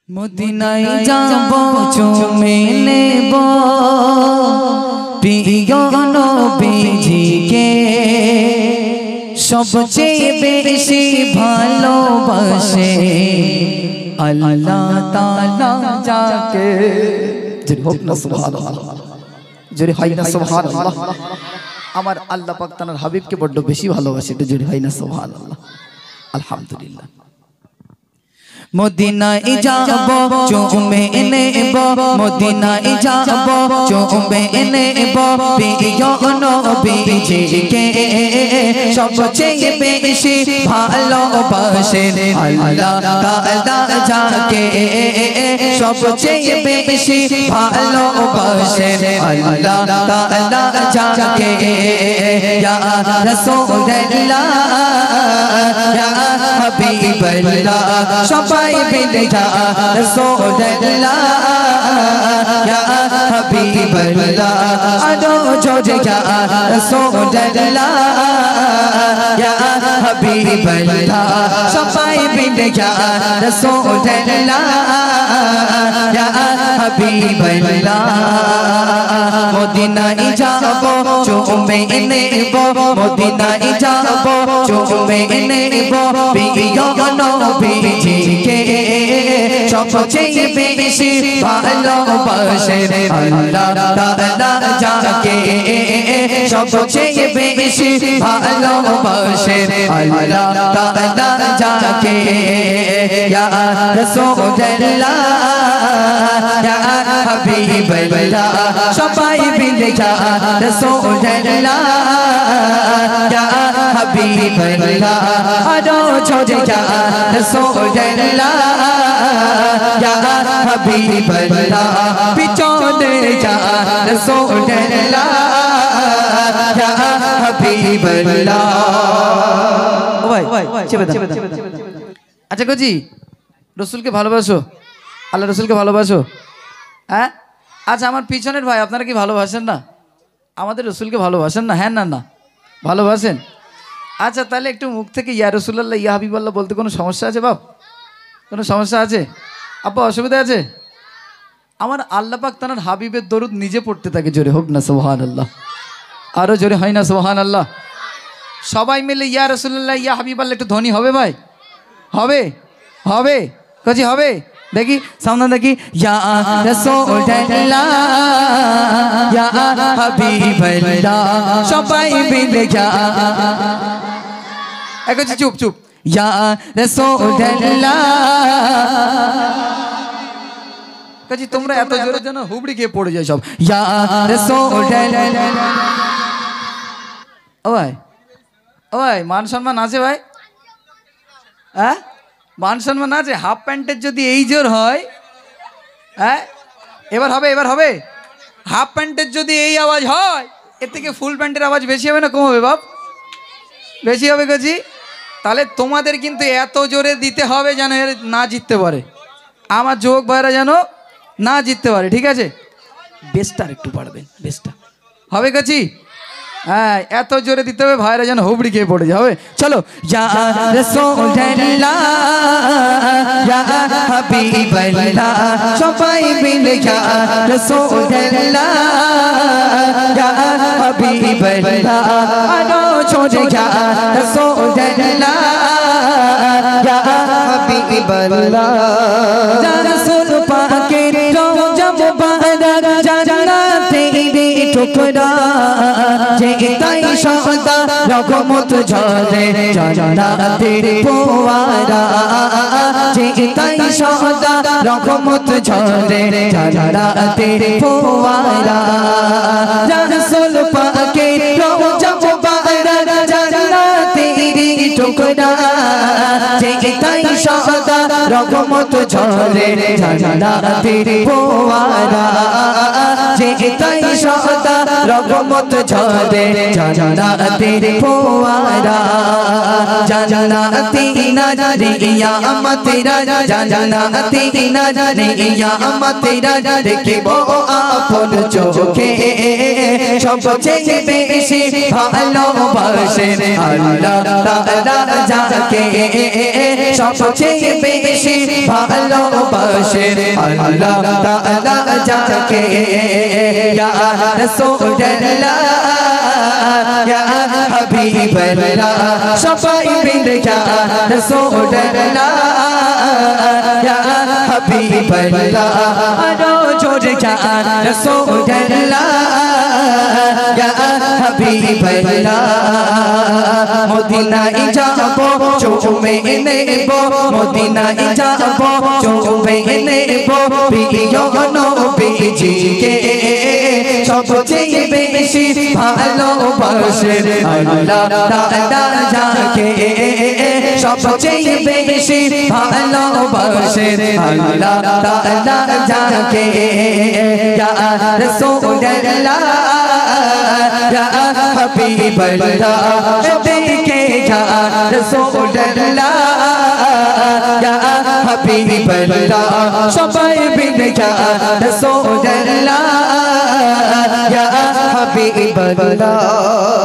মদিনায় যাব চুমে নেব প্রিয় নবীজিকে সবচেয়ে বেশি ভালোবাসে আল্লাহ তাআলা যাকে। জোরে হোক না সুবহানাল্লাহ, জোরে হয় না সুবহানাল্লাহ। আমার আল্লাহ পাক তাআলার হাবিবকে বড় বেশি ভালোবাসে, এটা জোরে হয় না সুবহানাল্লাহ। আলহামদুলিল্লাহ। মদিনায় যাব চুমে নেব, মদিনায় যাব চুমে নেব প্রিয় নবীজিকে সবচেয়ে বেশি ভালোবাসে আল্লাহ তাআলা যাকে, সবচেয়ে বেশি ভালোবাসে আল্লাহ তাআলা যাকে। ইয়া রাসূলুল্লাহ ইয়া হাবিবাল্লাহ সবাই মিলে ইয়া রাসূলুল্লাহ ইয়া হাবিবাল্লাহ আরো জোরে ইয়া রাসূলুল্লাহ ইয়া হাবিবাল্লাহ সবাই মিলে ইয়া রাসূলুল্লাহ ইয়া হাবিবাল্লাহ। মদিনায় যাব চুমে নেব, মদিনায় যাব চুমে নেব প্রিয় নবীজিকে সবচেয়ে বেশি ভালোবাসে আল্লাহ তাআলা যাকে, সবচেয়ে বেশি ভালোবাসে আল্লাহ তাআলা যাকে। ইয়া রাসূলুল্লাহ ইয়া হাবিবাল্লাহ সবাই মিলে ইয়া রাসূলুল্লাহ ইয়া হাবিবাল্লাহ আরো জোরে ইয়া রাসূলুল্লাহ ইয়া হাবিবাল্লাহ পিছনে ইয়া রাসূলুল্লাহ ইয়া হাবিবাল্লাহ। ও ভাই চেপে দাও। আচ্ছা কোজি রসুলকে ভালোবাসো, আল্লাহ রসুলকে ভালোবাসো? হ্যাঁ আচ্ছা আমার পিছনের ভাই আপনারা কি ভালোবাসেন না? আমাদের রসুলকে ভালোবাসেন না? হ্যাঁ না না ভালোবাসেন? আচ্ছা তাহলে একটু মুখ থেকে ইয়া রসুল্লাহ ইয়া হাবিবাল্লাহ বলতে কোনো সমস্যা আছে বাপ? কোনো সমস্যা আছে আব্বা? অসুবিধা আছে? আমার আল্লাহ পাক তাআলার হাবিবের দরুদ নিজে পড়তে থাকে, জোরে হোক না সুবহানাল্লাহ, আরো জোরে হয় না সুবহানাল্লাহ। সবাই মিলে ইয়া রসুল্লাহ ইয়া হাবিবাল্লাহ একটু ধ্বনি হবে ভাই? হবে হবে কাজী হবে? দেখি সামনে দেখি ইয়া রাসূলুল্লাহ ইয়া হাবিবাল্লাহ সবাই মিলে ইয়া একটু চুপ চুপ ইয়া রাসূলুল্লাহ। কাজী তোমরা এত জোরে যেন হুবড়ি খেয়ে পড়ে যায় সব। ইয়া রাসূলুল্লাহ। ও ভাই ও ভাই মান সম্মান আছে ভাই? হ্যাঁ মান সম্মান আছে? হাফ প্যান্টের যদি এই জোর হয়, হ্যাঁ এবার হবে এবার হবে। হাফ প্যান্টের যদি এই আওয়াজ হয়, এর থেকে ফুল প্যান্টের আওয়াজ বেশি হবে না কম হবে বাপ? বেশি হবে কাজী। তাহলে তোমাদের কিন্তু এত জোরে দিতে হবে যেন এর না জিততে পারে, আমার যুবক ভাইরা যেন না জিততে পারে, ঠিক আছে? বেসটা আর একটু বাড়বেন, বেসটা হবে কাজী? হ্যাঁ এত জোরে দিতে হবে ভাইরা যেন হুবড়ি খেয়ে পড়ে যাবে। চলো ইয়া রাসূলুল্লাহ ইয়া হাবিবাল্লাহ সবাই মিলে ইয়া রাসূলুল্লাহ ইয়া হাবিবাল্লাহ আরো জোরে ইয়া রাসূলুল্লাহ ইয়া হাবিবাল্লাহ। ইয়া রাসূল পাকের রওজা মুবারক জান্নাতের টুকরা যেটাই সদা রহমত ঝরে জান্নাতের ফোয়ারা, যেটাই সদা রহমত ঝরে জান্নাতের ফোয়ারা। রাসূল পাকের রওজা মুবারক জান্নাতের টুকরা যেটাই সদা রহমত ঝরে জান্নাতের ফোয়ারা, যেটাই সদা রহমত ঝরে জান্নাতের ফোয়ারা। জান্নাতি নাজারিয়া আমাতেরা জান্নাতি নাজারিয়া আমাতেরা দেখিব আপন চোখে সবচেয়ে বেশি ভালোবাসে আল্লাহ তাআলা যাকে, সবচেয়ে বেশি ভালোবাসে আল্লাহ তাআলা যাকে ইয়া রাসূলুল্লাহ ইয়া হাবিবাল্লাহ সবাই মিলে ইয়া রাসূলুল্লাহ ইয়া হাবিবাল্লাহ আরো জোরে ইয়া রাসূলুল্লাহ ইয়া হাবিবাল্লাহ মদিনায় যাবো চুমে নেব মদিনায় যাবো চুমে নেব প্রিয় নবীজিকে সবচেয়ে বেশি ভালোবাসে আল্লাহ তাআলা যাকে সবচেয়ে বেশি ভালোবাসে আল্লাহ তাআলা যাকে ইয়া রাসূলুল্লাহ ইয়া হাবিবাল্লাহ দেখে ইয়া রাসূলুল্লাহ ইয়া হাবিবাল্লাহ সবাই মিলে ইয়া রাসূলুল্লাহ ইয়া হাবিবাল্লাহ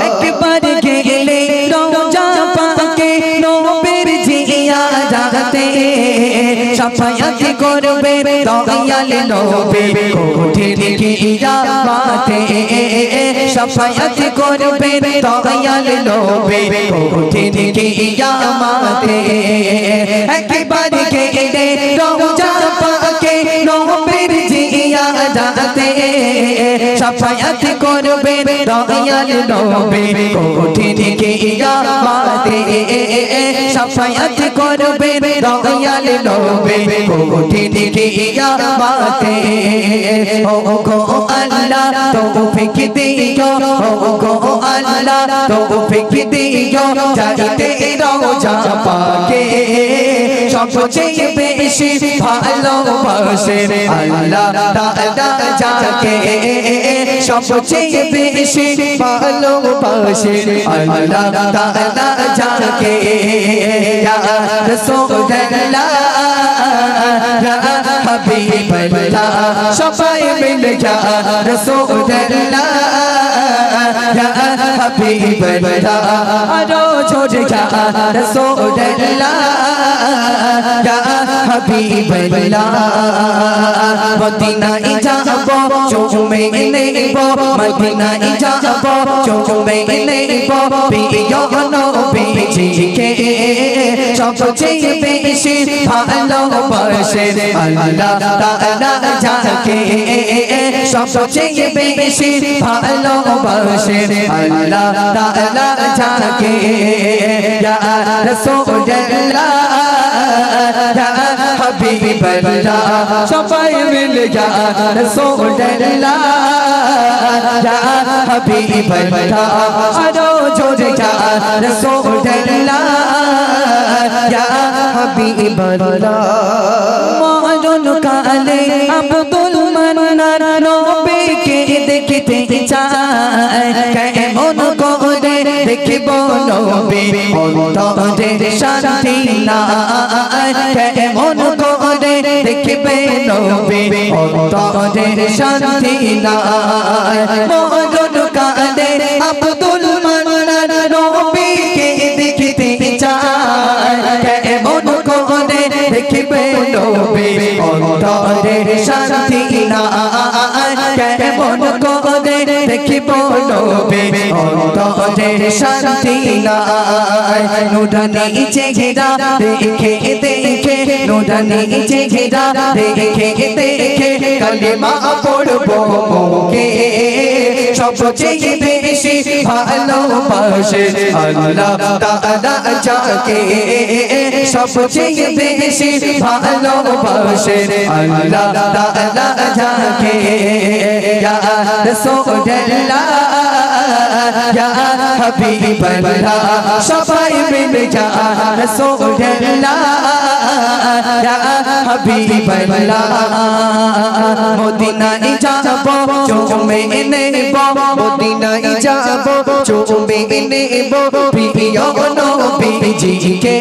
একবার গেলে রওজা পাকে নবীর জিয়া যাতে শাফায়াত করবে দয়াল নবী কঠিন কিয়ামতে শাফায়াত করবে দয়াল নবী কঠিন কিয়ামতে একবার গেলে রওজা পাকে নবীর জিয়া যাতে শাফায়াত করবে দয়াল নবী কঠিন কিয়ামতে শাফায়াত করবে দয়াল নবী কঠিন কিয়ামতে ও গো আল্লাহ তৌফিক দিও ও গো আল্লাহ তৌফিক দিও চাইতে রওজা পাকে সবচেয়ে বেশি ভালোবাসে আল্লাহ তাআলা যাকে সবচেয়ে বেশি ভালোবাসে আল্লাহ তাআলা যাকে ইয়া রাসূলুল্লাহ ইয়া হাবিবাল্লাহ সবাই মিলে ইয়া রাসূলুল্লাহ ইয়া হাবিবাল্লাহ আরো জোরে ইয়া রাসূলুল্লাহ ইয়া হাবিবাল্লাহ মদিনায় যাবো চুমে নেব মদিনায় যাবো চুমে নেব প্রিয় নবীজিকে সবচেয়ে বেশি ভালোবাসে আল্লাহ তাআলা যাকে সবচেয়ে বেশি ভালোবাসে আল্লাহ তাআলা যাকে ইয়া রাসূলুল্লাহ ইয়া হাবিবাল্লাহ সবাই মিলে ইয়া রাসূলুল্লাহ ইয়া হাবিবাল্লাহ আরো জোরে ইয়া রাসূলুল্লাহ ইয়া হাবিবাল্লাহ মরণ কালে আব্দুল মান্নান নবীকে দেখতে চায় কেমন করে দেখব নবী অন্তরে শান্তি নাই কেমন করে দেখবে নবী অন্তরে শান্তি নাই মরণ কালে আব্দুল মান্নান নবীকে দেখতে চায় কেমন করে দেখবে নবী অন্তরে শান্তি নাই কেমন করে দেখব নবী অন্তরে শান্তি নাই নুরানি চেহারা দেখে দেখে নুরানি চেহারা দেখে দেখে কালেমা পড়বো মুখে সবচেয়ে বেশি ভালোবাসে আল্লাহ তাআলা যাকে সবচেয়ে বেশি ভালোবাসে আল্লাহ তাআলা যাকে ইয়া রাসূলুল্লাহ ইয়া হাবিবাল্লাহ সবাই মিলে ইয়া রাসূলুল্লাহ ইয়া হাবিবাল্লাহ মদিনায় যাবো চুমে নেব মদিনায় যাবো চুমে নেব প্রিয় নবীজিকে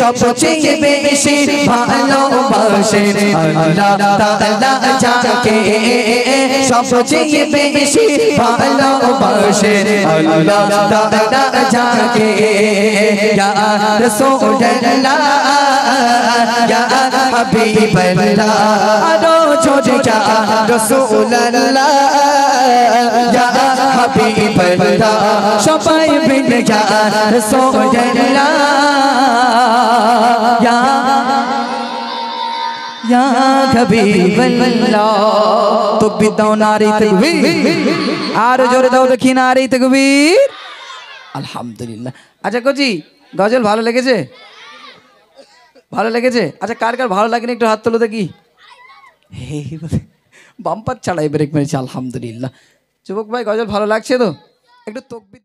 সবচেয়ে বেশি ভালোবাসে আল্লাহ তাআলা যাকে সবচেয়ে বেশি ভালোবাসে বসে আল্লাহ তাআলা যাকে ইয়া রাসূলুল্লাহ ইয়া হাবিবাল্লাহ আরো জোরে ইয়া রাসূলুল্লাহ ইয়া হাবিবাল্লাহ সবাই মিলে ইয়া রাসূলুল্লাহ ইয়া या हबीबल्लाह तकबीर दाओ नारे तकबीर আর জোরে দাও দেখি নারে তকবীর আলহামদুলিল্লাহ। আচ্ছা কোচি গজল ভালো লেগেছে? ভালো লেগেছে? আচ্ছা কার কার ভালো লাগেনি একটু হাত তোলো দেখি। বাম্পার ছাড়াই ব্রেক মেরেছে আলহামদুলিল্লাহ। যুবক ভাই গজল ভালো লাগছে তো? একটু তকবীর